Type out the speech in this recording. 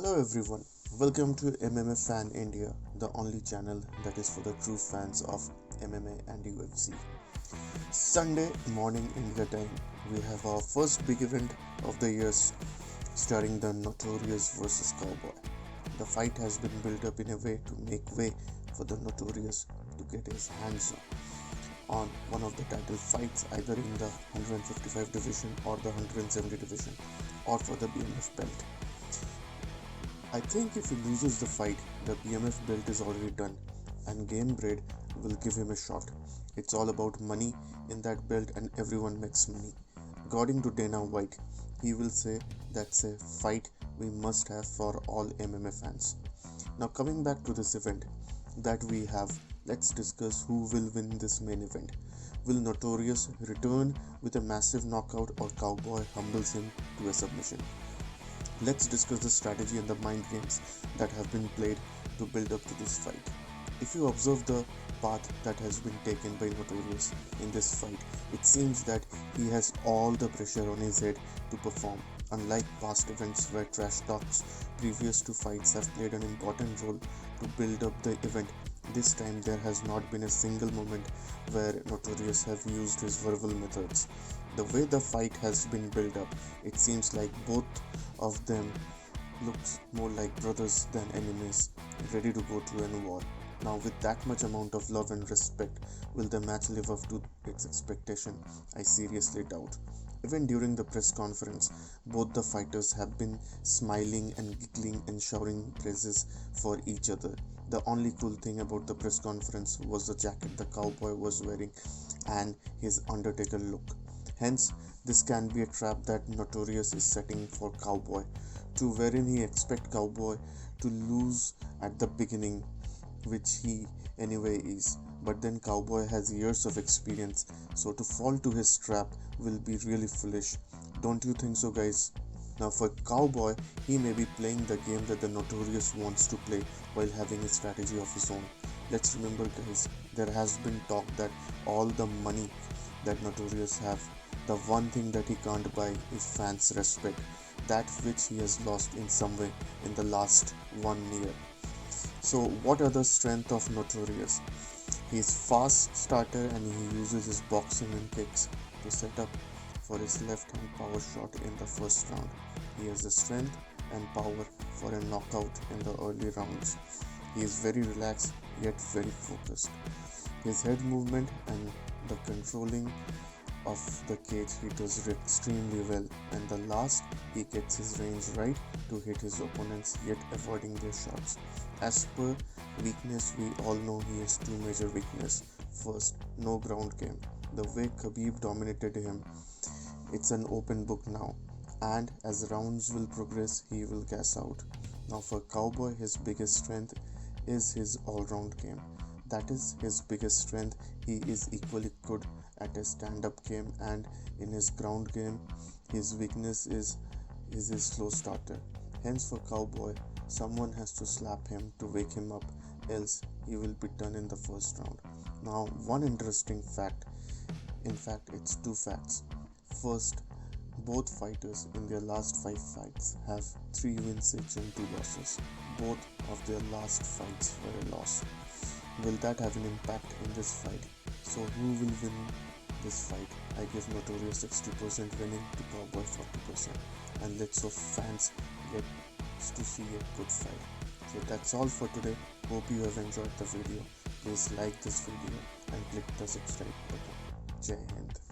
Hello everyone, welcome to MMA Fan India, the only channel that is for the true fans of MMA and UFC. Sunday morning India time, we have our first big event of the year starring the Notorious versus Cowboy. The fight has been built up in a way to make way for the Notorious to get his hands on one of the title fights either in the 155 division or the 170 division or for the BMF belt. I think if he loses the fight, the BMF belt is already done and Game Bread will give him a shot. It's all about money in that belt and everyone makes money. According to Dana White, he will say that's a fight we must have for all MMA fans. Now coming back to this event that we have, let's discuss who will win this main event. Will Notorious return with a massive knockout or Cowboy humbles him to a submission? Let's discuss the strategy and the mind games that have been played to build up to this fight. If you observe the path that has been taken by Notorious in this fight, it seems that he has all the pressure on his head to perform. Unlike past events where trash talks previous to fights have played an important role to build up the event, this time there has not been a single moment where Notorious have used his verbal methods. The way the fight has been built up, it seems like both of them looks more like brothers than enemies, ready to go to a war. Now with that much amount of love and respect, will the match live up to its expectation? I seriously doubt. Even during the press conference, both the fighters have been smiling and giggling and shouting praises for each other. The only cool thing about the press conference was the jacket the Cowboy was wearing and his Undertaker look. Hence, this can be a trap that Notorious is setting for Cowboy, to wherein he expect Cowboy to lose at the beginning, which he anyway is. But then Cowboy has years of experience, so to fall to his trap will be really foolish. Don't you think so, guys? Now for Cowboy, he may be playing the game that the Notorious wants to play while having a strategy of his own. Let's remember, guys, there has been talk that all the money that Notorious have, the one thing that he can't buy is fans' respect, that which he has lost in some way in the last 1 year. So what are the strengths of Notorious? He is fast starter and he uses his boxing and kicks to set up for his left hand power shot in the first round. He has the strength and power for a knockout in the early rounds. He is very relaxed yet very focused. His head movement and the controlling of the cage he does extremely well, and the last, he gets his range right to hit his opponents yet avoiding their shots. As per weakness, we all know he has two major weaknesses. First, no ground game. The way Khabib dominated him, it's an open book now, and as rounds will progress, he will gas out. Now for Cowboy, his biggest strength is his all-round game. That is his biggest strength. He is equally good at a stand-up game, and in his ground game, his weakness is his slow starter. Hence for Cowboy, someone has to slap him to wake him up, else he will be done in the first round. Now one interesting fact, in fact it's two facts. First, both fighters in their last 5 fights have 3 wins each and 2 losses. Both of their last fights were a loss. Will that have an impact in this fight? So who will win this fight? I give Notorious 60% winning to Cowboy 40%. And let's hope fans get to see a good fight. So that's all for today. Hope you have enjoyed the video. Please like this video and click the subscribe button. Jai Hind.